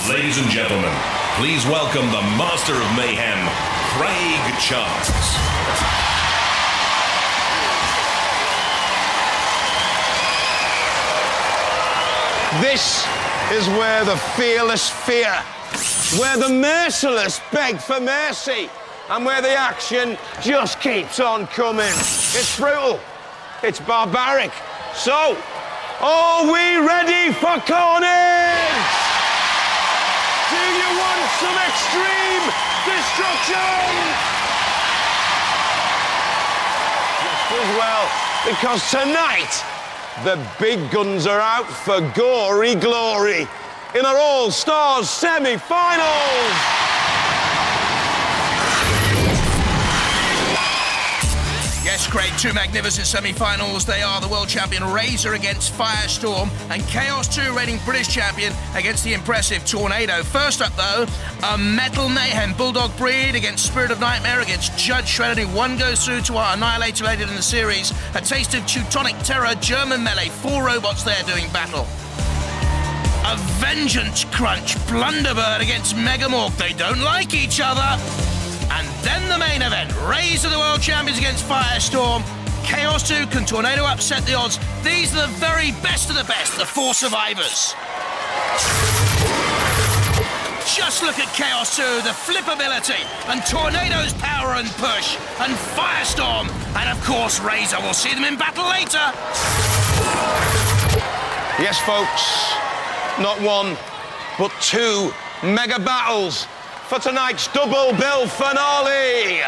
Ladies and gentlemen, please welcome the Master of Mayhem, Craig Charles. This is where the fearless fear, where the merciless beg for mercy, and where the action just keeps on coming. It's brutal. It's barbaric. So, are we ready for carnage? Do you want some extreme destruction? Just as well, because tonight, the big guns are out for gory glory in our All-Stars semi-finals. Yes, Craig, two magnificent semi-finals. They are the world champion Razer against Firestorm and Chaos 2 reigning British champion against the impressive Tornado. First up, though, a Metal Mayhem Bulldog breed against Spirit of Knightmare against Judge Shred. Only one goes through to our Annihilator later in the series. A taste of Teutonic Terror, German melee, 4 robots there doing battle. A Vengeance Crunch Plunderbird against Mega Morg. They don't like each other. And then the main event, Razer the world champions against Firestorm. Chaos 2, can Tornado upset the odds? These are the very best of the best, the 4 survivors. Just look at Chaos 2, the flippability, and Tornado's power and push, and Firestorm, and of course Razer. We'll see them in battle later. Yes, folks, not one, but 2 mega battles for tonight's double bill finale.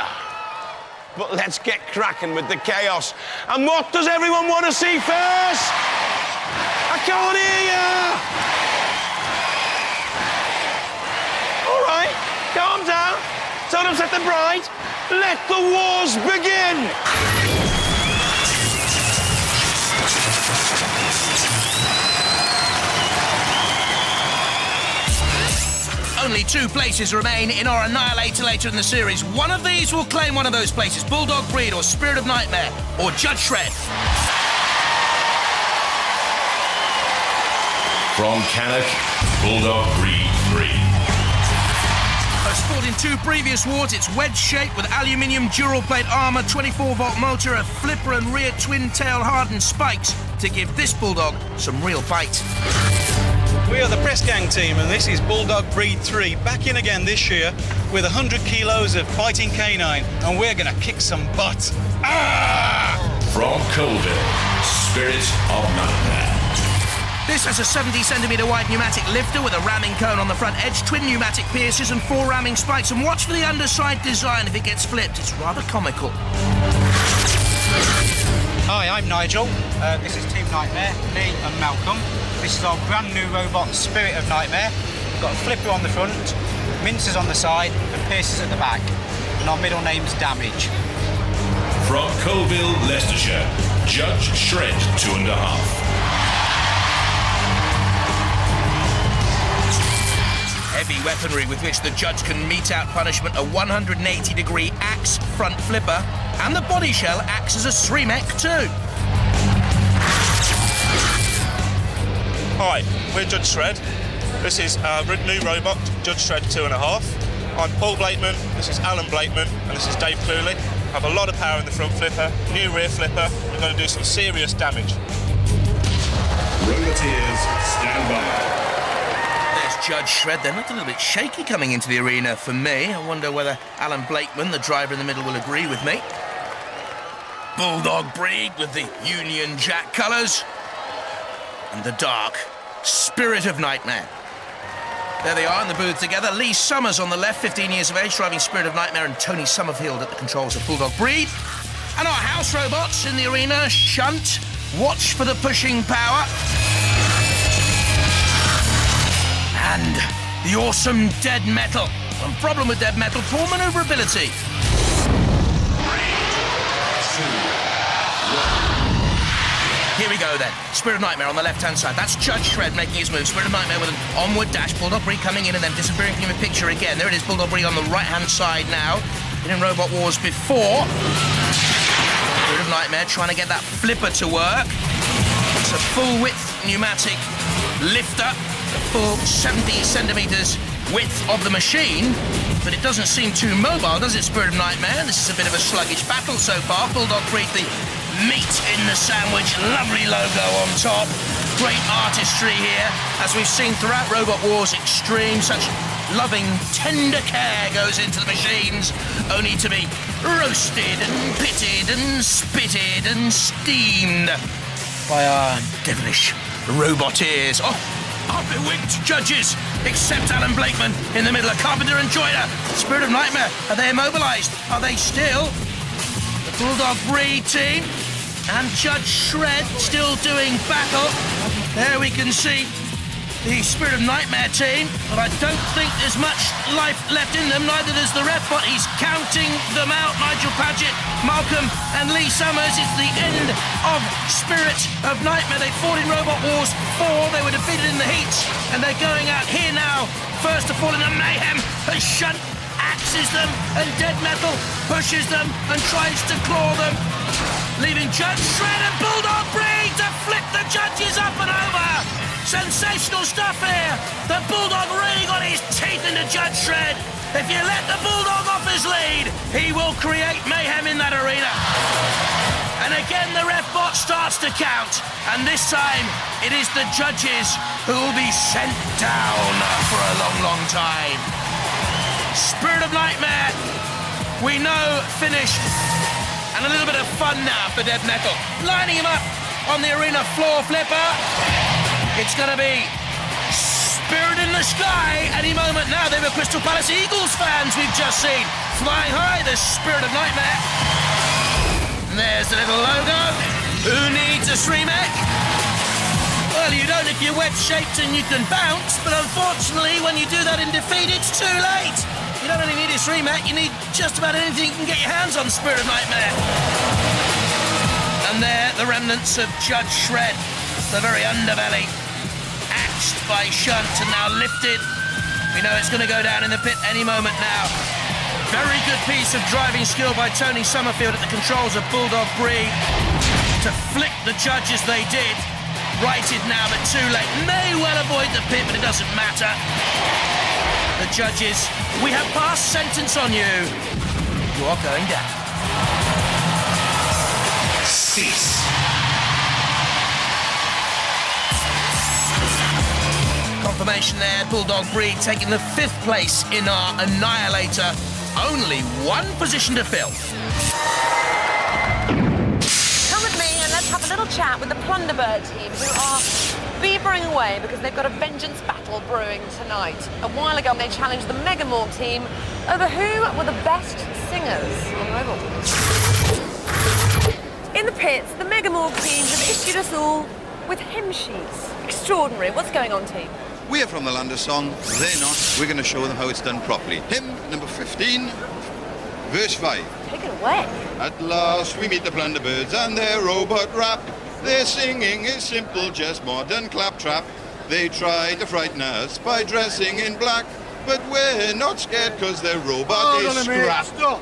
But let's get cracking with the chaos. And what does everyone want to see first? I can't hear you. All right, calm down. Don't upset the bride. Let the wars begin. Only 2 places remain in our Annihilator later in the series. One of these will claim one of those places. Bulldog Breed or Spirit of Knightmare or Judge Shred. From Canuck, Bulldog Breed 3. Sport in 2 previous wars, it's wedge-shaped with aluminium dural-plate armour, 24-volt motor, a flipper and rear twin-tail hardened spikes to give this Bulldog some real bite. We are the Press Gang team, and this is Bulldog Breed 3, back in again this year with 100 kilos of fighting canine, and we're going to kick some butt. Ah! From Colville, Spirit of Knightmare. This has a 70cm wide pneumatic lifter with a ramming cone on the front edge, twin pneumatic pierces and 4 ramming spikes. And watch for the underside design if it gets flipped. It's rather comical. Hi, I'm Nigel. This is Team Knightmare, me and Malcolm. This is our brand new robot, Spirit of Knightmare. We've got a flipper on the front, mincers on the side and pierces at the back. And our middle name's Damage. From Colville, Leicestershire, Judge Shred 2.5. Heavy weaponry with which the judge can mete out punishment, a 180-degree axe front flipper, and the body shell acts as a 3-mech too. Hi, we're Judge Shred. This is our new robot, Judge Shred 2.5. I'm Paul Blakeman, this is Alan Blakeman, and this is Dave Cluley. I have a lot of power in the front flipper, new rear flipper. We're going to do some serious damage. Roboteers, stand by. Judge Shred, they're not a little bit shaky coming into the arena for me. I wonder whether Alan Blakeman, the driver in the middle, will agree with me. Bulldog Breed with the Union Jack colours. And the dark Spirit of Knightmare. There they are in the booth together. Lee Summers on the left, 15 years of age, driving Spirit of Knightmare, and Tony Summerfield at the controls of Bulldog Breed. And our house robots in the arena, Shunt, watch for the pushing power. And the awesome Dead Metal. One problem with Dead Metal, poor maneuverability. 3, 2, 1. Here we go then. Spirit of Knightmare on the left-hand side. That's Judge Shred making his move. Spirit of Knightmare with an onward dash. Bulldog Breed coming in and then disappearing from the picture again. There it is, Bulldog Breed on the right-hand side now. Been in Robot Wars before. Spirit of Knightmare trying to get that flipper to work. It's a full-width pneumatic lifter. The full 70 centimetres width of the machine, but it doesn't seem too mobile, does it, Spirit of Knightmare? This is a bit of a sluggish battle so far. Bulldog breed the meat in the sandwich, lovely logo on top. Great artistry here, as we've seen throughout Robot Wars Extreme. Such loving, tender care goes into the machines, only to be roasted and pitted and spitted and steamed by our devilish robot ears. Oh, our bewigged judges, except Alan Blakeman in the middle of Carpenter and Joyner. Spirit of Knightmare, are they immobilised? Are they still? The Bulldog breed team and Judge Shred still doing battle. There we can see the Spirit of Knightmare team, but I don't think there's much life left in them, neither does the ref, but he's counting them out. Nigel Paget, Malcolm and Lee Summers. It's the end of Spirit of Knightmare. They fought in Robot Wars 4, they were defeated in the heats, and they're going out here now. First to fall in the Mayhem, and Shunt axes them, and Dead Metal pushes them and tries to claw them, leaving Judge Shred and Bulldog Breed to flip the judges up and over. Sensational stuff here. The Bulldog really got his teeth into Judge Shred. If you let the Bulldog off his lead, he will create mayhem in that arena. And again, the ref bot starts to count. And this time, it is the judges who will be sent down for a long, long time. Spirit of Knightmare, we know, finished. And a little bit of fun now for Dead Metal. Lining him up on the arena floor flipper. It's going to be Spirit in the sky any moment now. They were Crystal Palace Eagles fans we've just seen. Flying high, the Spirit of Knightmare. And there's the little logo. Who needs a streamek? Well, you don't if you're wedge-shaped and you can bounce, but unfortunately, when you do that in defeat, it's too late. You don't only need a streamek, you need just about anything you can get your hands on, Spirit of Knightmare. And there, the remnants of Judge Shred, the very underbelly, axed by Shunt and now lifted. We know it's going to go down in the pit any moment now. Very good piece of driving skill by Tony Summerfield at the controls of Bulldog Breed to flick the judges they did. Righted now, but too late. May well avoid the pit, but it doesn't matter. The judges, we have passed sentence on you. You are going down. Cease. Confirmation there, Bulldog Breed taking the 5th place in our Annihilator. Only one position to fill. Come with me and let's have a little chat with the Plunderbird team, who are beavering away because they've got a vengeance battle brewing tonight. A while ago, they challenged the Mega Morg team over who were the best singers on Robot Wars. In the pits, the Mega Morg team have issued us all with hymn sheets. Extraordinary. What's going on, team? We're from the land of song, they're not. We're going to show them how it's done properly. Hymn number 15, verse 5. Take it away. At last we meet the Plunderbirds and their robot rap. Their singing is simple, just modern claptrap. They try to frighten us by dressing in black, but we're not scared because their robot is scrap. Stop!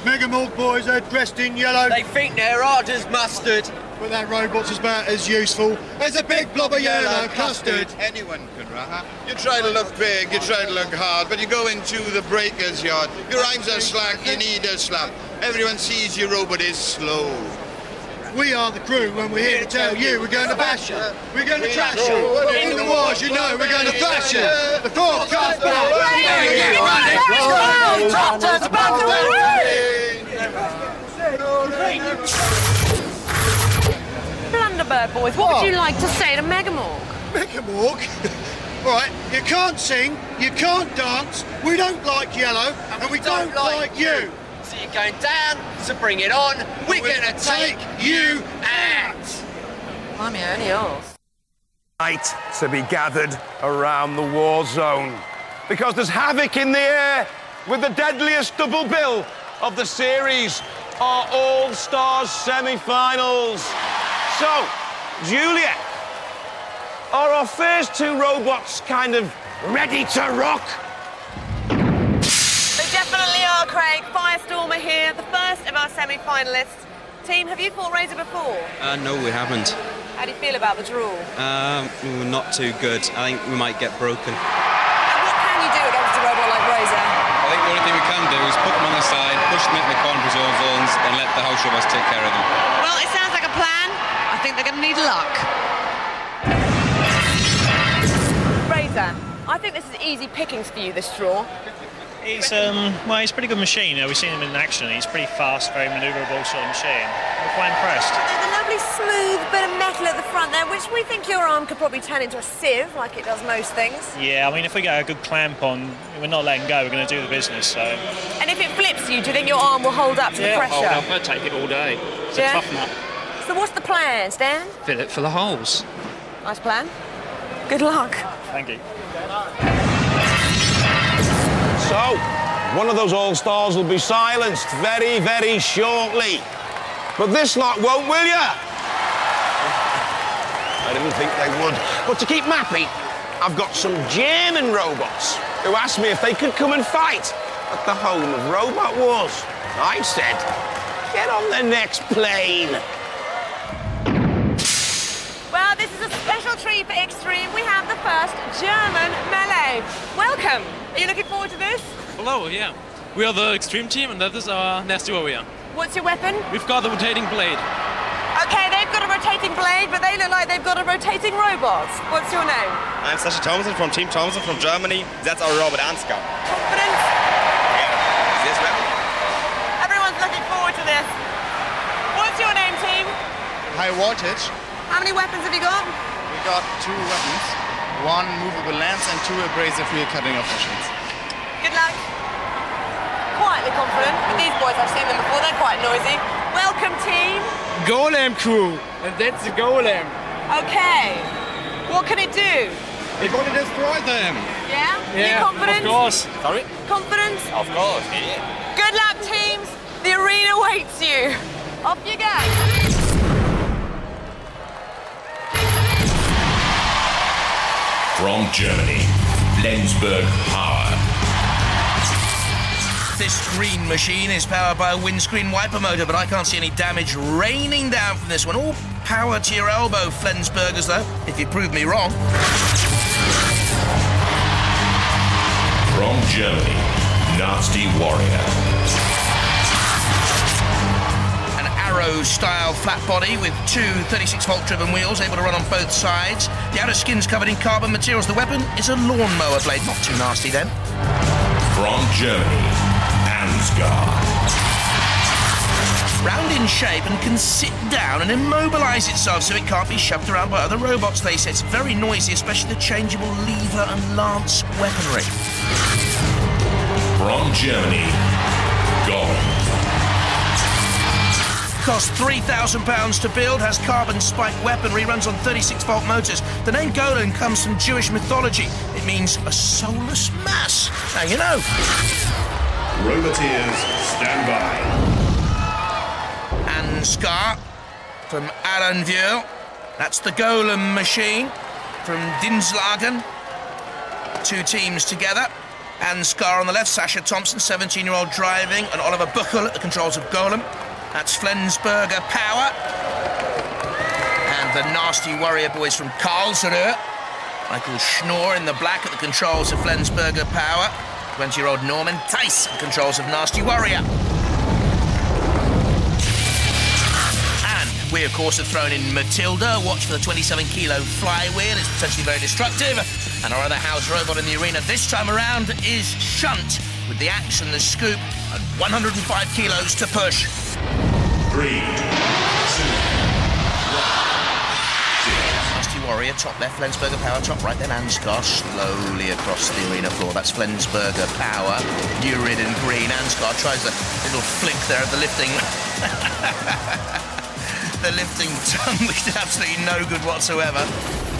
Mega Morg boys are dressed in yellow. They think they're hard as mustard. But that robot's about as useful as a big blob of yellow custard. Anyone can rap. You try to look big, you try to look hard, but you go into the breaker's yard. Your rhymes are slack, you need a slap. Everyone sees your robot is slow. We are the crew when we're here to tell you we're going to bash you. We're going to trash you. In the wars, you know we're going to thrash you. The forecast back. Top turns about Plunderbird boys, what would you like to say to Mega Morg? Mega Morg? Right, you can't sing, you can't dance, we don't like yellow, and we don't like you. So you're going down, so bring it on. We're going to take you out. I'm only yours. Night to be gathered around the war zone, because there's havoc in the air with the deadliest double bill of the series, our All-Stars semi-finals. So, Julia, are our first 2 robots kind of ready to rock? They definitely are, Craig. Firestorm are here, the first of our semi-finalists, Team, have you fought Razer before? No, we haven't. How do you feel about the draw? We're not too good. I think we might get broken. And what can you do against a robot like Razer? I think the only thing we can do is put them on the side, push them into the corner zone zones, and let the house robots take care of them. Well, it sounds like a plan. I think they're going to need luck. Razer, I think this is easy pickings for you, this draw. He's he's a pretty good machine. We've seen him in action. He's pretty fast, very manoeuvrable sort of machine. We're quite impressed. There's a lovely smooth bit of metal at the front there, which we think your arm could probably turn into a sieve, like it does most things. Yeah, I mean, if we get a good clamp on, we're not letting go. We're going to do the business. So. And if it flips you, do you think your arm will hold up to the pressure? Hold up. I'd take it all day. It's a tough nut. So what's the plan, Stan? Fill it for the holes. Nice plan. Good luck. Thank you. So, one of those all-stars will be silenced very, very shortly. But this lot won't, will ya? I didn't think they would. But to keep them happy, I've got some German robots who asked me if they could come and fight at the home of Robot Wars. I said, get on the next plane. Well, this is a special treat for Extreme. We have the first German melee. Welcome. Are you looking forward to this? Hello, yeah. We are the Extreme team, and that is our Nasty Warrior. What's your weapon? We've got the rotating blade. Okay, they've got a rotating blade, but they look like they've got a rotating robot. What's your name? I'm Sasha Thompson from Team Thompson from Germany. That's our robot Ansgar. Confident? Yeah. This weapon? Everyone's looking forward to this. What's your name, team? High voltage. How many weapons have you got? We got 2 weapons. 1 movable lance and 2 abrasive-free cutting options. Good luck. Quietly confident. With these boys, I've seen them before. They're quite noisy. Welcome, team. Golem crew. And that's the Golem. Okay. What can it do? It's going to destroy them. Yeah? Yeah, you confident? of course. Sorry? Confident? Of course, yeah. Good luck, teams. The arena waits you. Off you go. From Germany, Flensburger power. This green machine is powered by a windscreen wiper motor, but I can't see any damage raining down from this one. All power to your elbow, Flensburgers, though, if you prove me wrong. From Germany, Nasty Warrior. Arrow-style flat body with 2 36-volt driven wheels, able to run on both sides. The outer skin's covered in carbon materials. The weapon is a lawnmower blade. Not too nasty, then. From Germany, Ansgar. Round in shape and can sit down and immobilise itself so it can't be shoved around by other robots, they say. It's very noisy, especially the changeable lever and lance weaponry. From Germany, Golem. Costs £3,000 to build, has carbon spike weaponry, runs on 36-volt motors. The name Golem comes from Jewish mythology. It means a soulless mass. Now you know. Roboteers, stand by. Ansgar from Allenville. That's the Golem machine from Dinslagen. 2 teams together. Ansgar on the left, Sasha Thompson, 17-year-old driving, and Oliver Buchel at the controls of Golem. That's Flensburger power. And the Nasty Warrior boys from Karlsruhe. Michael Schnorr in the black at the controls of Flensburger power. 20-year-old Norman Tice at the controls of Nasty Warrior. And we, of course, have thrown in Matilda. Watch for the 27-kilo flywheel. It's potentially very destructive. And our other house robot in the arena this time around is Shunt, with the axe and the scoop and 105 kilos to push. 3, 2, 1. Nasty Warrior, top left, Flensburger power, top right, then Ansgar slowly across the arena floor. That's Flensburger power, lurid and green. Ansgar tries a little flick there of the lifting. The lifting tongue, which did absolutely no good whatsoever.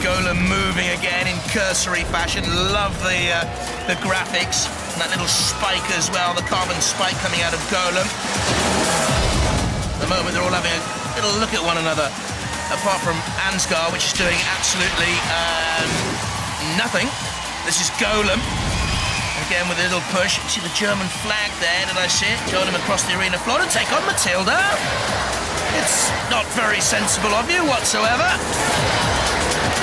Golem moving again in cursory fashion. Love the graphics. And that little spike as well, the carbon spike coming out of Golem. At the moment, they're all having a little look at one another. Apart from Ansgar, which is doing absolutely nothing. This is Golem. Again with a little push. You see the German flag there, did I see it? Golem across the arena floor to take on Matilda. It's not very sensible of you whatsoever.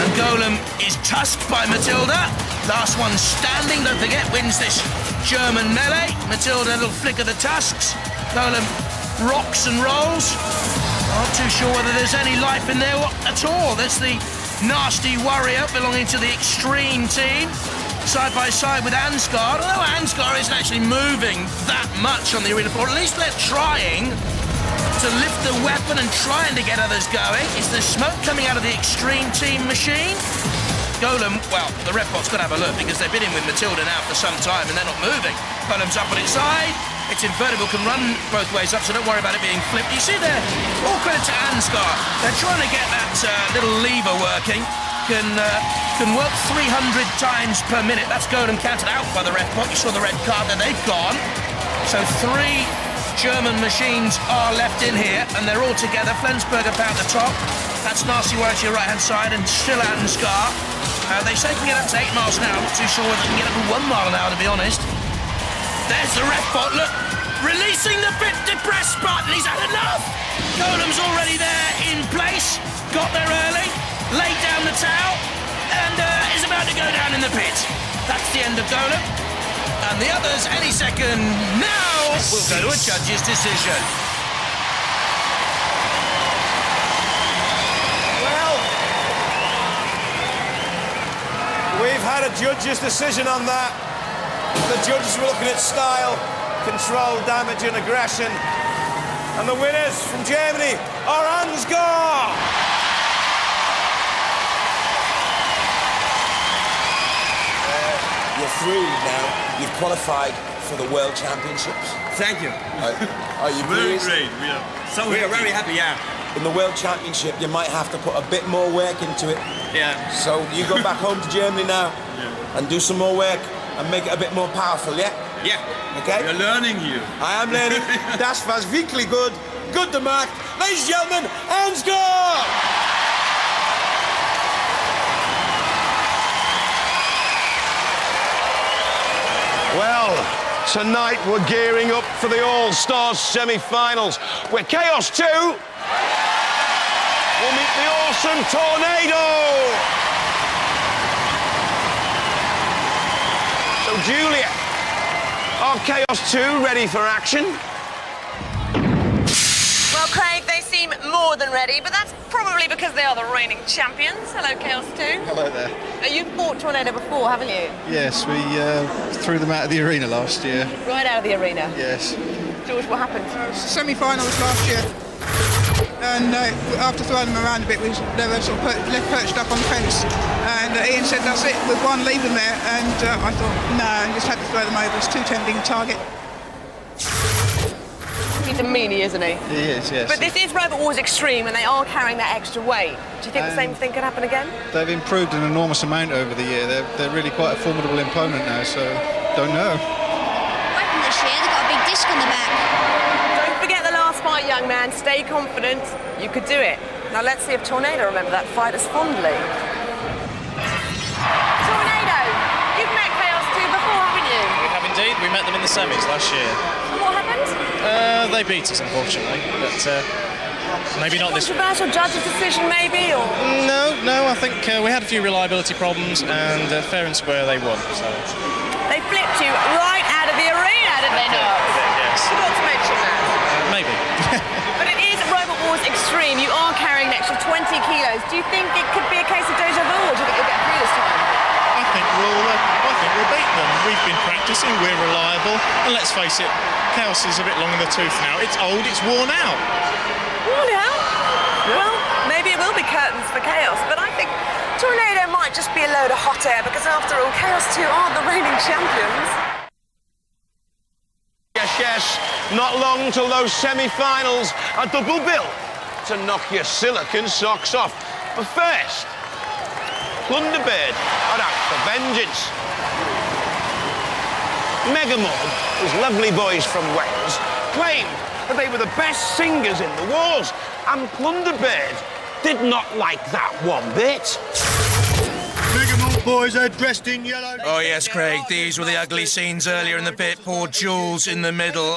And Golem is tusked by Matilda. Last one standing, don't forget, wins this German melee. Matilda, a little flick of the tusks. Golem rocks and rolls. Not too sure whether there's any life in there at all. There's the nasty warrior belonging to the extreme team. Side by side with Ansgar. Although Ansgar isn't actually moving that much on the arena floor, at least they're trying to lift the weapon and trying to get others going. Is there smoke coming out of the extreme team machine? Golem, well, the ref bot's got to have a look because they've been in with Matilda now for some time and they're not moving. Golem's up on its side. It's invertible, can run both ways up, so don't worry about it being flipped. You see there, all credit to Ansgar. They're trying to get that little lever working. Can work 300 times per minute. That's Golem counted out by the ref bot. You saw the red card there, they've gone. So 3 German machines are left in here, and they're all together. Flensburger at the top. That's Nasty Warrior to your right-hand side, and still Ansgar. They say can get up to 8 miles an hour. I'm not too sure whether they can get up to 1 mile an hour, to be honest. There's the ref bot, look, releasing the bit depressed button. He's had enough. Golem's already there in place. Got there early, laid down the towel, and is about to go down in the pit. That's the end of Golem. And the others, any second now, will go to a judge's decision. Well, we've had a judge's decision on that. The judges were looking at style, control, damage and aggression. And the winners from Germany are Ansgar! You're through now. You've qualified for the World Championships. Thank you. Are you pleased? Very great. We are very happy, yeah. In the World Championship, you might have to put a bit more work into it. Yeah. So you go back home to Germany now and do some more work and make it a bit more powerful, yeah? Yeah. Okay? You're learning here. I am learning. Das was wirklich good. Good to mark. Ladies and gentlemen, Ansgar! Well, tonight we're gearing up for the All-Stars semi-finals, where Chaos 2 will meet the awesome Tornado. So, Julia, are Chaos 2 ready for action? Well, Craig, they seem more than ready, but that's probably because they are the reigning champions. Hello, Chaos 2. Hello there. You've fought Tornado before, haven't you? Yes, we threw them out of the arena last year. Right out of the arena? Yes. George, what happened? Semi-finals last year. And after throwing them around a bit, they were sort of left perched up on the fence. And Ian said, that's it, with one, leave them there. And I thought, no, I just had to throw them over. It's too tempting a target. He's a meanie, isn't he? He is, yes. But this is Robot Wars Extreme, and they are carrying that extra weight. Do you think the same thing could happen again? They've improved an enormous amount over the year. They're really quite a formidable opponent now, so don't know. Weapon this year, they've got a big disc on the back. Don't forget the last fight, young man. Stay confident. You could do it. Now let's see if Tornado remember that fight as fondly. Tornado, you've met Chaos 2 before, haven't you? We have indeed. We met them in the semis last year. And what happened? They beat us, unfortunately, but maybe not this. Controversial judge's decision, maybe, or? No. I think we had a few reliability problems, and fair and square, they won. So. They flipped you right out of the arena, didn't they not? Yes. Forgot to mention that. Maybe. But it is Robot Wars Extreme. You are carrying an extra 20 kilos. Do you think it could be a case of deja vu, or do you think you'll get through this time? I think we'll beat them. We've been practicing, we're reliable, and let's face it, Chaos is a bit long in the tooth now. It's old, it's worn out. Worn out? Well, maybe it will be curtains for Chaos, but I think Tornado might just be a load of hot air, because after all, Chaos 2 aren't the reigning champions. Yes, not long till those semi-finals. A double bill to knock your silicon socks off. But first, Plunderbird are out for vengeance. Morg, those lovely boys from Wales, claimed that they were the best singers in the wars, and Plunderbird did not like that one bit. Boys are dressed in yellow. Oh yes, Craig, these were the ugly scenes earlier in the pit. Poor Jules in the middle.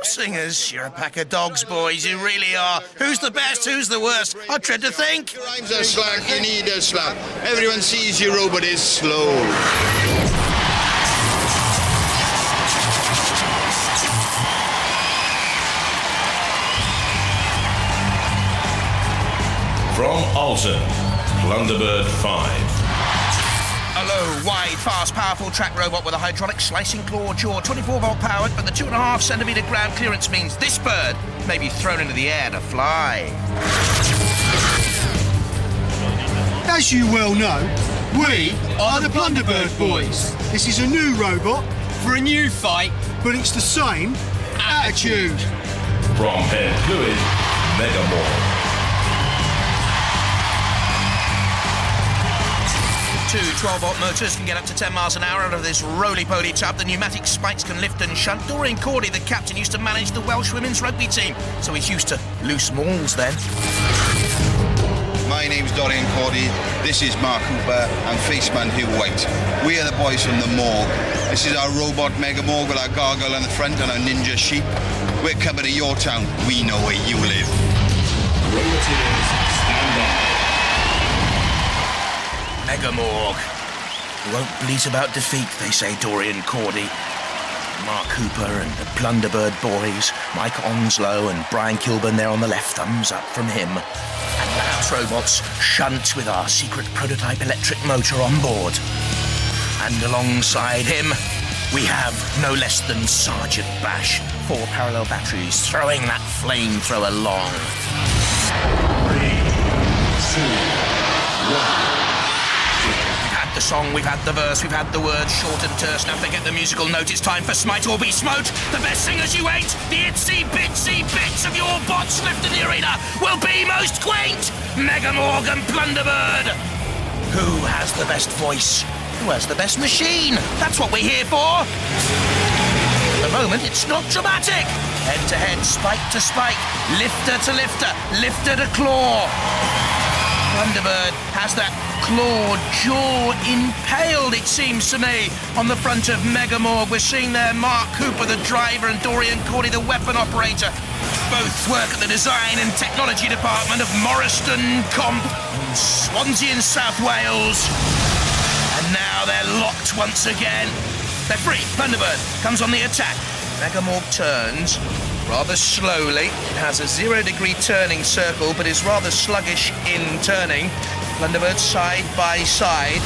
Singers, you're a pack of dogs, boys, you really are. Who's the best, who's the worst? I dread to think. Your rhymes are slack, you need a slap. Everyone sees your robot is slow. From Alton, Plunderbird 5. A low, wide, fast, powerful track robot with a hydraulic slicing claw jaw, 24-volt powered, but the 2.5 centimetre ground clearance means this bird may be thrown into the air to fly. As you well know, we are the Plunderbird boys. This is a new robot for a new fight, but it's the same attitude. From Head Fluid, Mega Morg. Two 12-volt motors can get up to 10 miles an hour out of this roly-poly tub. The pneumatic spikes can lift and shunt. Dorian Cordy, the captain, used to manage the Welsh women's rugby team, so he's used to loose mauls then. My name's Dorian Cordy, this is Mark Cooper and Faceman Hugh White. We are the boys from the Morg. This is our robot Mega Morg with our gargoyle on the front and our ninja sheep. We're coming to your town, we know where you live. Roboteers, stand by. Mega Morg. You won't bleat about defeat, they say, Dorian Cordy. Mark Cooper and the Plunderbird boys, Mike Onslow and Brian Kilburn there on the left, thumbs up from him. And the house robots shunt with our secret prototype electric motor on board. And alongside him, we have no less than Sergeant Bash, 4 parallel batteries throwing that flamethrower long. 3, 2, 1. The song, we've had the verse, we've had the words, short and terse. Now forget the musical note, it's time for Smite or Be Smote. The best singers you ain't, the itsy bitsy bits of your bots left in the arena will be most quaint. Mega Morg and Plunderbird. Who has the best voice? Who has the best machine? That's what we're here for. At the moment, it's not dramatic. Head to head, spike to spike, lifter to lifter, lifter to claw. Plunderbird has that claw jaw impaled, it seems to me, on the front of Mega Morg. We're seeing there Mark Cooper, the driver, and Dorian Cordy, the weapon operator. Both work at the design and technology department of Morriston Comp in Swansea in South Wales. And now they're locked once again. They're free. Plunderbird comes on the attack. Mega Morg turns rather slowly. It has a 0-degree turning circle, but is rather sluggish in turning. Plunderbird side by side.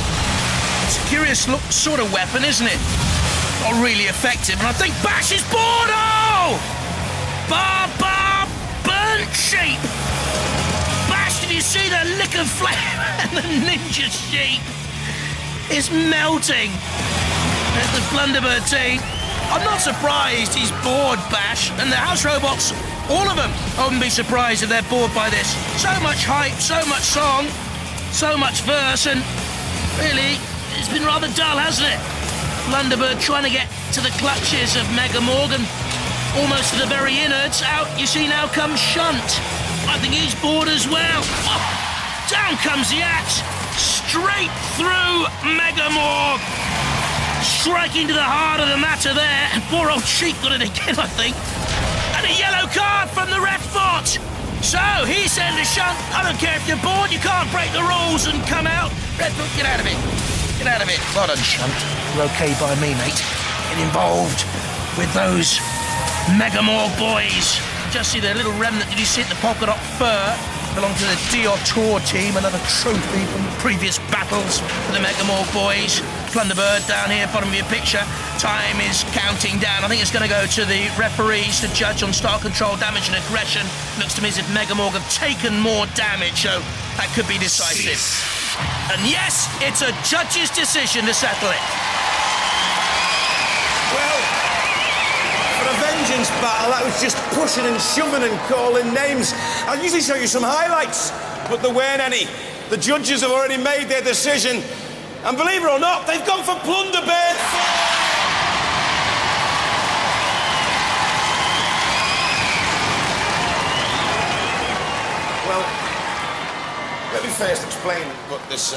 It's a curious look sort of weapon, isn't it? Not really effective, and I think Bash is bored. Oh! Burnt sheep! Bash, did you see the lick of flame? And the ninja sheep is melting. There's the Plunderbird team. I'm not surprised he's bored, Bash, and the house robots, all of them. I wouldn't be surprised if they're bored by this. So much hype, so much song, so much verse, and really, it's been rather dull, hasn't it? Plunderbird trying to get to the clutches of Mega Morg, almost to the very innards. Out, you see, now comes Shunt. I think he's bored as well. Oh, down comes the axe, straight through Mega Morg. Striking to the heart of the matter there. And poor old Sheep got it again, I think. And a yellow card from the ref bot. So, he said to Shunt, I don't care if you're bored, you can't break the rules and come out. Red book, get out of it. Get out of it. Well done, Shunt. You're okay by me, mate. Get involved with those Mega Morg boys. Just see the little remnant, did you see it, the polka dot fur? Belonged to the Dior Tour team, another trophy from previous battles for the Mega Morg boys. Plunderbird down here, bottom of your picture. Time is counting down. I think it's going to go to the referees to judge on start control, damage and aggression. Looks to me as if Mega Morg have taken more damage, so that could be decisive. And yes, it's a judge's decision to settle it. Well, for a vengeance battle, that was just pushing and shoving and calling names. I'll usually show you some highlights, but there weren't any. The judges have already made their decision. And believe it or not, they've gone for Plunderbird. Well, let me first explain what this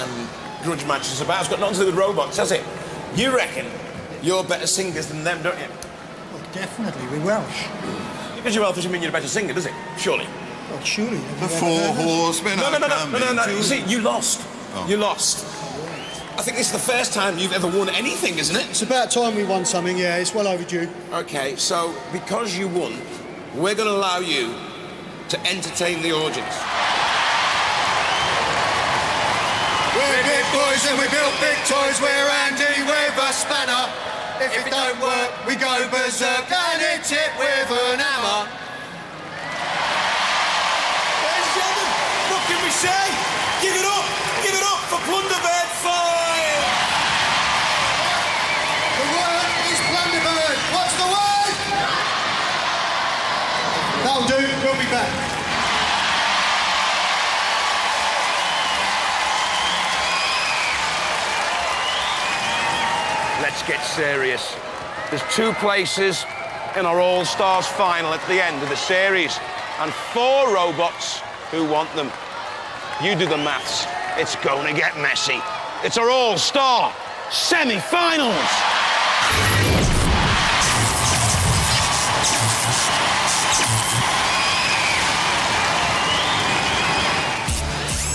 grudge match is about. It's got nothing to do with robots, has it? You reckon you're better singers than them, don't you? definitely. We're Welsh. Because you're Welsh doesn't mean you're a better singer, does it? Surely. Well, surely. The four horsemen No. are You see, you lost. Oh. You lost. I think this is the first time you've ever won anything, isn't it? It's about time we won something, yeah. It's well overdue. Okay, so because you won, we're going to allow you to entertain the audience. We're big boys and we built big toys. We're Andy with a spanner. If it don't work, we go berserk and hit it with an hammer. Ladies and gentlemen, what can we say? Give it up for Plunderbird 5! The word is Plunderbird. What's the word? That'll do. We'll be back. Let's get serious. There's 2 places in our All-Stars final at the end of the series, and 4 robots who want them. You do the maths. It's going to get messy. It's our All-Star semi-finals.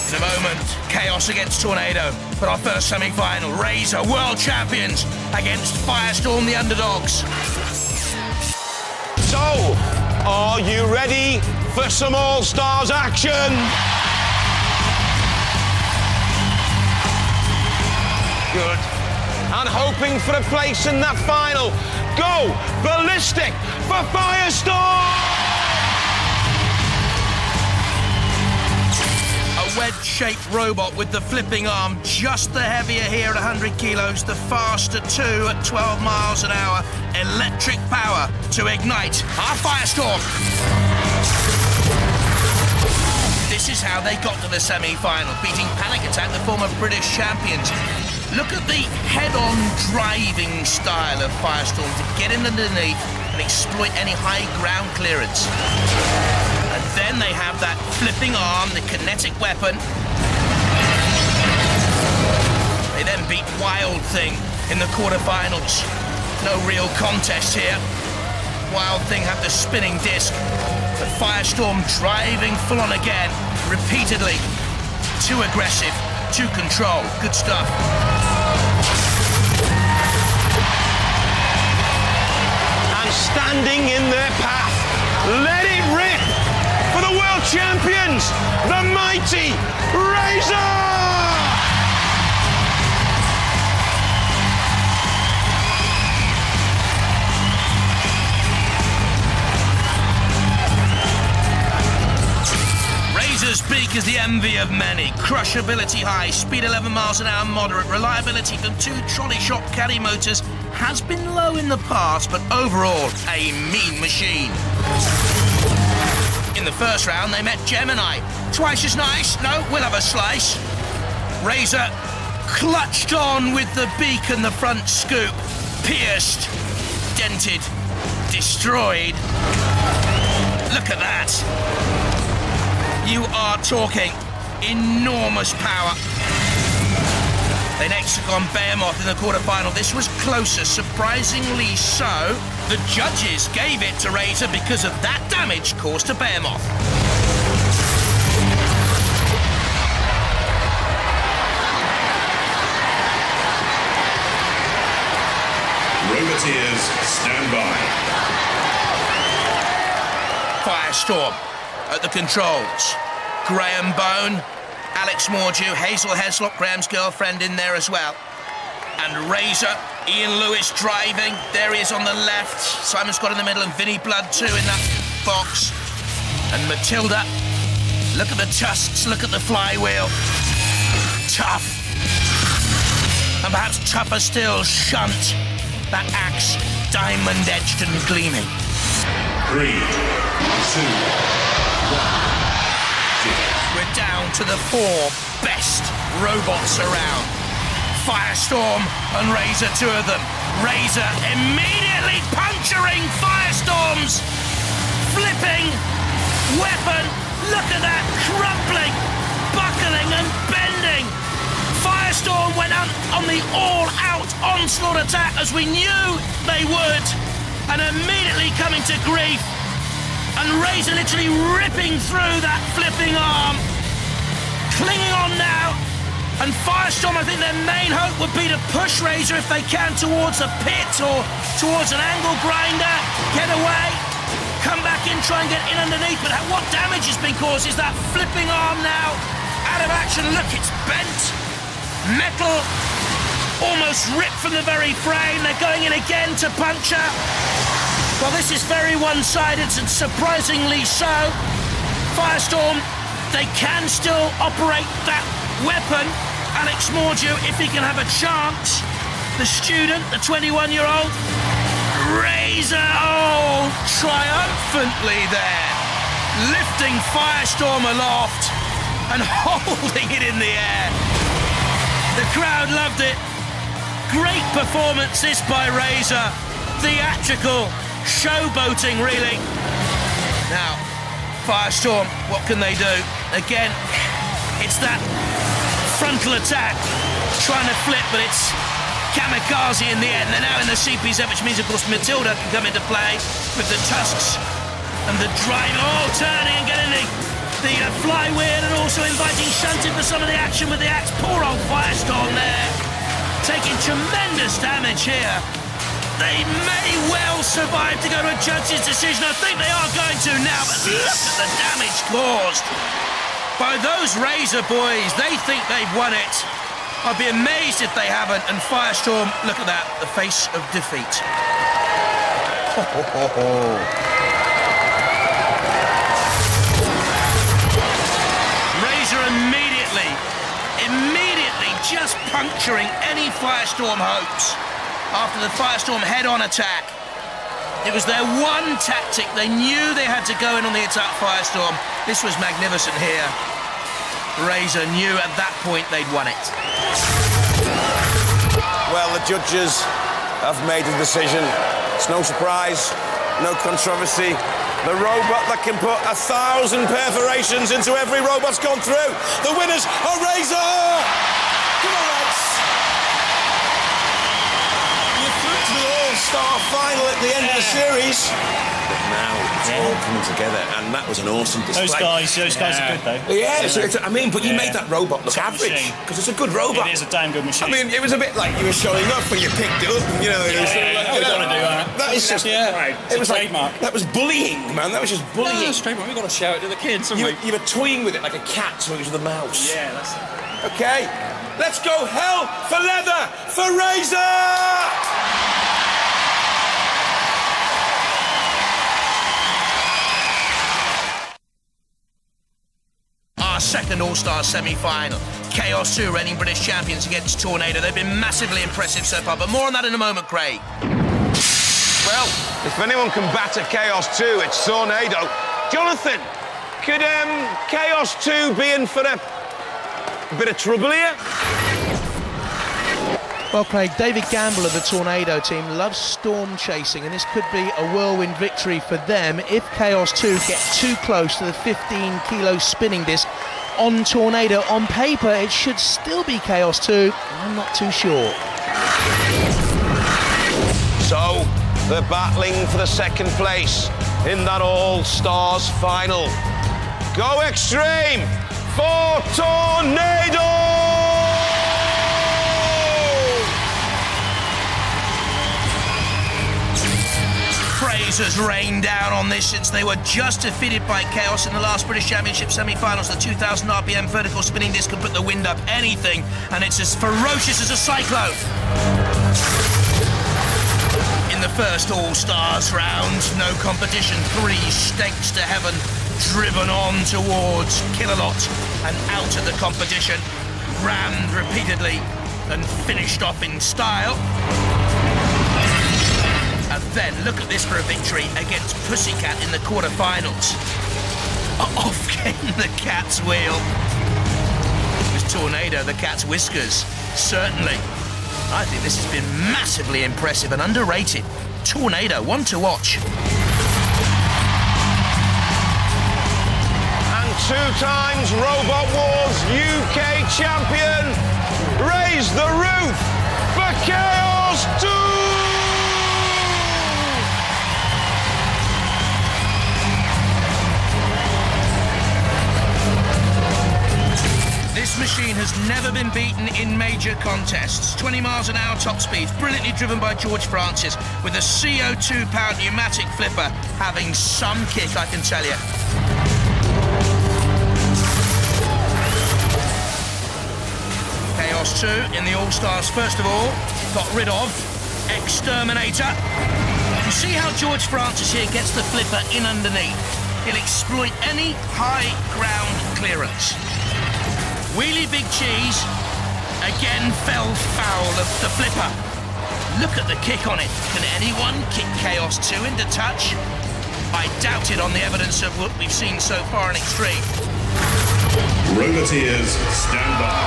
In a moment, Chaos against Tornado. But our first semi-final, Razer, world champions, against Firestorm, the underdogs. So, are you ready for some All-Stars action? Good. And hoping for a place in that final. Go ballistic for Firestorm! A wedge-shaped robot with the flipping arm, just the heavier here at 100 kilos, the faster too at 12 miles an hour. Electric power to ignite our Firestorm. This is how they got to the semi-final, beating Panic Attack, the former British champions. Look at the head-on driving style of Firestorm to get in underneath and exploit any high ground clearance. And then they have that flipping arm, the kinetic weapon. They then beat Wild Thing in the quarterfinals. No real contest here. Wild Thing had the spinning disc, but Firestorm driving full on again, repeatedly. Too aggressive, too control. Good stuff. And standing in their path, let it rip for the world champions, the mighty Razer! Razer's beak is the envy of many. Crushability high, speed 11 miles an hour moderate, reliability from 2 trolley shop caddy motors has been low in the past, but overall, a mean machine. In the first round, they met Gemini. Twice as nice. No, we'll have a slice. Razer clutched on with the beak and the front scoop. Pierced, dented, destroyed. Look at that. You are talking enormous power. They next took on Behemoth in the quarterfinal. This was closer, surprisingly so. The judges gave it to Razer because of that damage caused to Behemoth. Roboteers, stand by. Firestorm at the controls. Graham Bone, Alex Mordew, Hazel Heslop, Graham's girlfriend, in there as well. And Razer, Ian Lewis driving. There he is on the left. Simon Scott in the middle, and Vinnie Blood too in that box. And Matilda, look at the tusks, look at the flywheel. Tough. And perhaps tougher still, Shunt. That axe, diamond-edged and gleaming. 3, 2, 1. We're down to the 4 best robots around. Firestorm and Razer, 2 of them. Razer immediately puncturing Firestorm's flipping weapon. Look at that, crumpling, buckling and bending. Firestorm went on the all-out onslaught attack as we knew they would. and immediately coming to grief. And Razer literally ripping through that flipping arm. Clinging on now. And Firestorm, I think their main hope would be to push Razer if they can towards a pit or towards an angle grinder. Get away. Come back in, try and get in underneath. But what damage has been caused is that flipping arm now. Out of action. Look, it's bent. Metal. Almost ripped from the very frame. They're going in again to puncture. Well, this is very one-sided and surprisingly so. Firestorm, they can still operate that weapon. Alex Mordew, if he can have a chance. The student, the 21-year-old. Razer, oh, triumphantly there. Lifting Firestorm aloft and holding it in the air. The crowd loved it. Great performance this by Razer. Theatrical, showboating really. Now, Firestorm, what can they do? Again, it's that frontal attack, trying to flip, but it's kamikaze in the end. They're now in the CPZ, which means, of course, Matilda can come into play with the tusks and the drive. Oh, turning and getting the flywheel and also inviting Shunted for some of the action with the axe. Poor old Firestorm there, taking tremendous damage here. They may well survive to go to a judge's decision. I think they are going to now, but look at the damage caused by those Razer boys. They think they've won it. I'd be amazed if they haven't. And Firestorm, look at that, the face of defeat. Razer immediately just puncturing any Firestorm hopes after the Firestorm head-on attack. It was their one tactic. They knew they had to go in on the attack Firestorm. This was magnificent here. Razer knew at that point they'd won it. Well, the judges have made a decision. It's no surprise, no controversy. The robot that can put 1,000 perforations into every robot's gone through. The winners are Razer! Come on, lads! You're through to the All-Star final at the end of the series. But now it's all coming together, and that was an awesome display. Those guys are good, though. Yeah, but you made that robot look average, because it's a good robot. It is a damn good machine. I mean, it was a bit like you were showing up when you picked it up, and, you know... we got to do that. That is just... It was trademark. That was bullying, man. That was just bullying. No, trademark. We've got to shout it to the kids, haven't we? You were toying with it like a cat toys with a mouse. Yeah, that's it. Okay, let's go hell for leather for Razer! Our second All-Star semi-final. Chaos 2 reigning British champions against Tornado. They've been massively impressive so far, but more on that in a moment, Craig. Well, if anyone can batter Chaos 2, it's Tornado. Jonathan, could Chaos 2 be in for a bit of trouble here? Well, Craig, David Gamble of the Tornado team loves storm chasing, and this could be a whirlwind victory for them if Chaos 2 get too close to the 15-kilo spinning disc on Tornado. On paper, it should still be Chaos 2. I'm not too sure. So, they're battling for the second place in that All-Stars final. Go extreme for Tornado! Razer's rained down on this since they were just defeated by Chaos in the last British Championship semi-finals. The 2,000 RPM vertical spinning disc can put the wind up anything, and it's as ferocious as a cyclone. In the first All-Stars round, no competition, 3 stakes to heaven, driven on towards Killalot and out of the competition, rammed repeatedly and finished off in style. And then look at this for a victory against Pussycat in the quarterfinals. Off came the cat's wheel. With Tornado, the cat's whiskers. Certainly. I think this has been massively impressive and underrated. Tornado, one to watch. And 2 times Robot Wars UK champion, raise the roof for Chaos 2! machine has never been beaten in major contests. 20 miles an hour top speed, brilliantly driven by George Francis, with a CO2-powered pneumatic flipper having some kick, I can tell you. Chaos 2 in the All-Stars, first of all, got rid of Exterminator. You see how George Francis here gets the flipper in underneath. He'll exploit any high ground clearance. Wheelie Big Cheese again fell foul of the flipper. Look at the kick on it. Can anyone kick Chaos 2 into touch? I doubt it on the evidence of what we've seen so far in Extreme. Roboteers, stand by.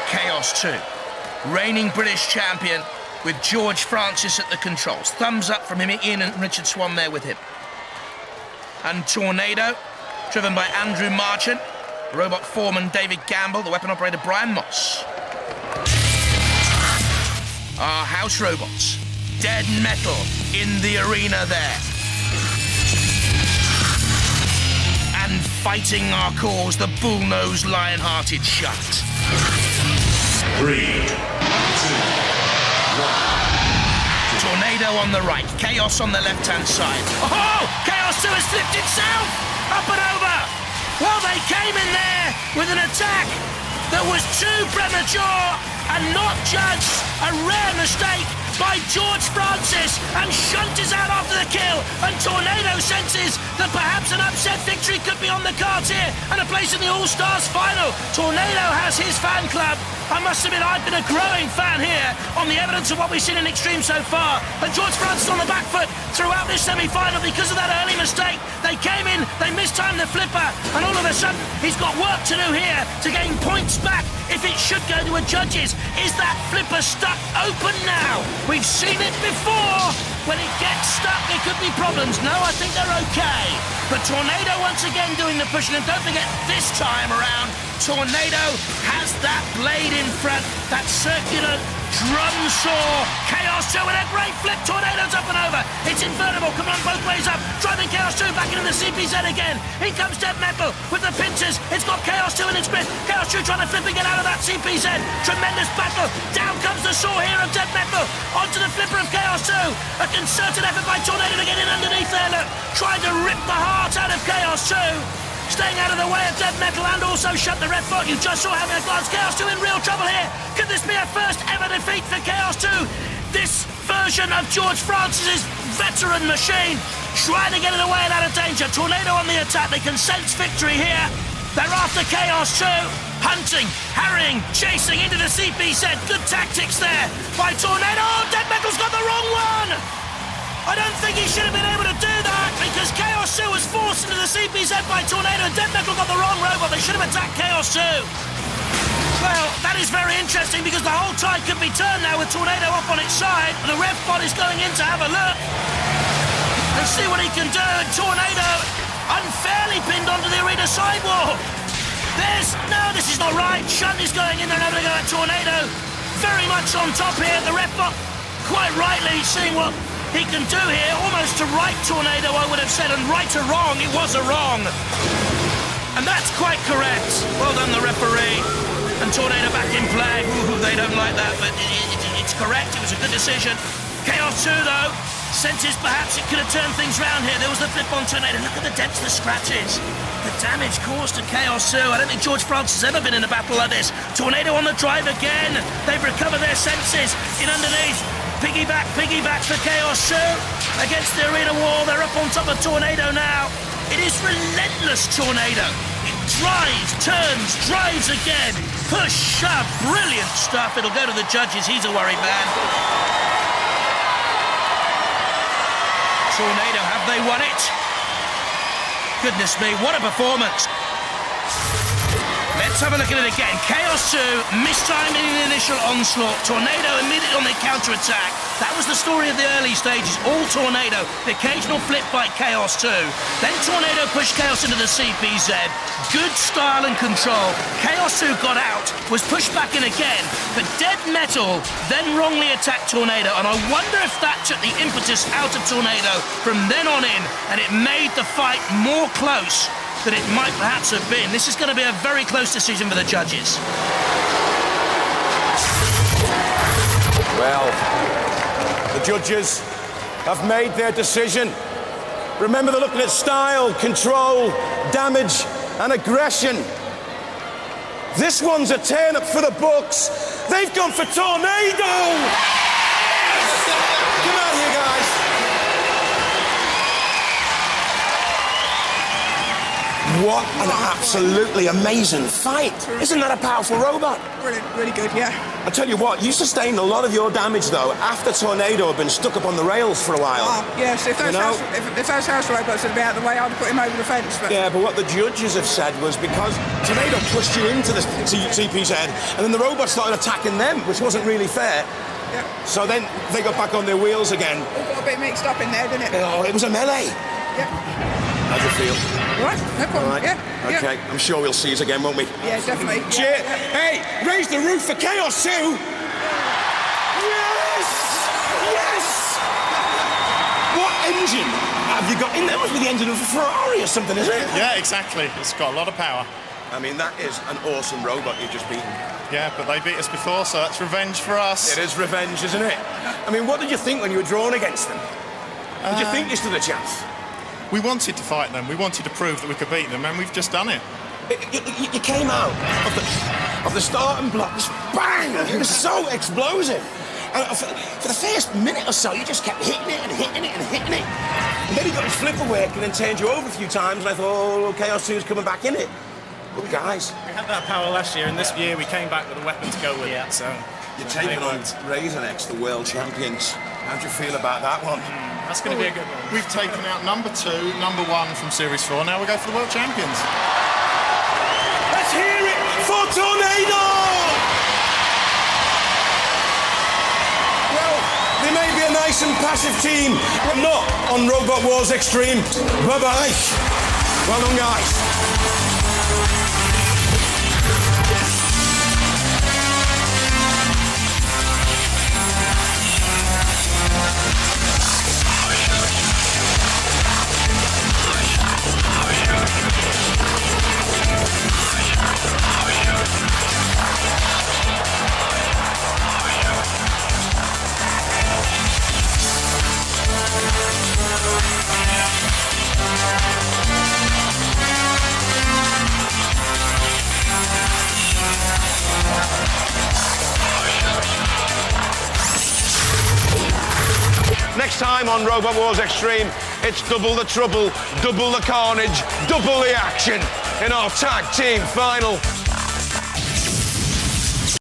Chaos 2, reigning British champion with George Francis at the controls. Thumbs up from him, Ian and Richard Swan there with him. And Tornado, driven by Andrew Marchant, robot foreman David Gamble, the weapon operator Brian Moss. Our house robots, Dead Metal in the arena there. And fighting our cause, the bull-nosed, lion-hearted Shunt. 3, 2, 1. Tornado on the right, Chaos on the left-hand side. Oh! Chaos 2 has flipped itself! Up and over! Well, they came in there with an attack that was too premature and not judged. A rare mistake by George Francis, and Shunt is out after the kill, and Tornado senses that perhaps an upset victory could be on the cards here and a place in the All-Stars final. Tornado has his fan club. I must admit, I've been a growing fan here on the evidence of what we've seen in Extreme so far. But George Francis on the back foot throughout this semi-final because of that early mistake. They came in, they mistimed the flipper, and all of a sudden, he's got work to do here to gain points back if it should go to a judges. Is that flipper stuck open now? We've seen it before. When it gets stuck, there could be problems. No, I think they're okay. But Tornado once again doing the pushing, and don't forget, this time around, Tornado has that blade in front, that circular drum saw. Chaos 2 with a great flip. Tornado's up and over. It's invertible, coming on both ways up. Driving Chaos 2 back into the CPZ again. In comes Dead Metal with the pincers. It's got Chaos 2 in its grip. Chaos 2 trying to flip and get out of that CPZ. Tremendous battle. Down comes the saw here of Dead Metal. Onto the flipper of Chaos 2. A concerted effort by Tornado to get in underneath there, look. Trying to rip the heart out of Chaos 2. Staying out of the way of Dead Metal and also shut the red foot. You just saw having a glance. Chaos 2 in real trouble here. Could this be a first ever defeat for Chaos 2? This version of George Francis's veteran machine trying to get in the way and out of danger. Tornado on the attack. They can sense victory here. They're after Chaos 2. Hunting, harrying, chasing into the CPZ. Good tactics there by Tornado. Oh, Dead Metal's got the wrong one. I don't think he should have been able to do that because Chaos 2 was forced into the CPZ by Tornado. Dead Metal got the wrong robot. They should have attacked Chaos 2. Well, that is very interesting because the whole tide could be turned now with Tornado up on its side. The Rev Bot is going in to have a look and see what he can do. Tornado unfairly pinned onto the arena sidewalk. No, this is not right. Shunt is going in there and having a go at Tornado. Very much on top here. The Rev Bot quite rightly seeing what he can do here, almost to right Tornado, I would have said, and right or wrong, it was a wrong. And that's quite correct. Well done, the referee. And Tornado back in play. Ooh, they don't like that, but it's correct. It was a good decision. Chaos 2, though, senses perhaps it could have turned things round here. There was the flip on Tornado. Look at the dents, the scratches. The damage caused to Chaos 2. I don't think George Francis has ever been in a battle like this. Tornado on the drive again. They've recovered their senses in underneath. Piggyback for Chaos 2 against the arena wall. They're up on top of Tornado now. It is relentless, Tornado. It drives, turns, drives again. Push, shove, brilliant stuff. It'll go to the judges. He's a worried man. Tornado, have they won it? Goodness me, what a performance. Let's have a look at it again. Chaos 2, mistiming the initial onslaught. Tornado immediately on the counter-attack. That was the story of the early stages. All Tornado. The occasional flip by Chaos 2. Then Tornado pushed Chaos into the CPZ. Good style and control. Chaos 2 got out, was pushed back in again. But Dead Metal then wrongly attacked Tornado. And I wonder if that took the impetus out of Tornado from then on in. And it made the fight more close that it might perhaps have been. This is going to be a very close decision for the judges. Well, the judges have made their decision. Remember, they're looking at style, control, damage, and aggression. This one's a turn-up for the books. They've gone for Tornado! Come out here, guys. What an absolutely amazing fight. Isn't that a powerful robot? Brilliant, really good, yeah. I tell you what, you sustained a lot of your damage, though, after Tornado had been stuck up on the rails for a while. Oh, yes, if those house robots had been out of the way, I'd have put him over the fence. But... Yeah, but what the judges have said was because Tornado pushed you into the CP's head, and then the robot started attacking them, which wasn't really fair. Yeah. So then they got back on their wheels again. All got a bit mixed up in there, didn't it? Oh, it was a melee. Yep. How'd you feel? All right, no problem. All right. Yeah. Okay, Yeah. I'm sure we'll see you again, won't we? Yeah, definitely. Cheer. Yeah. Hey, raise the roof for Chaos 2. Yes! Yes! What engine have you got in there? Must be the engine of a Ferrari or something, isn't it? Yeah, exactly. It's got a lot of power. I mean, that is an awesome robot you've just beaten. Yeah, but they beat us before, so that's revenge for us. It is revenge, isn't it? I mean, what did you think when you were drawn against them? Did you think you stood a chance? We wanted to fight them. We wanted to prove that we could beat them, and we've just done it. You came out of the starting blocks, bang! It was so explosive. And for the first minute or so, you just kept hitting it and hitting it and hitting it. And then he got his flipper working and turned you over a few times, and I thought, oh, Chaos 2's coming back in it. Good guys. We had that power last year, and this year we came back with a weapon to go with it. So you're taking on Razer next, the world champions. How do you feel about that one? That's going to be a good one. We've taken out number 2, number 1 from Series 4. Now we go for the world champions. Let's hear it for Tornado! Well, they may be a nice and passive team, but not on Robot Wars Extreme. Bye-bye. Well done, guys. Next time on Robot Wars Extreme, it's double the trouble, double the carnage, double the action in our tag team final.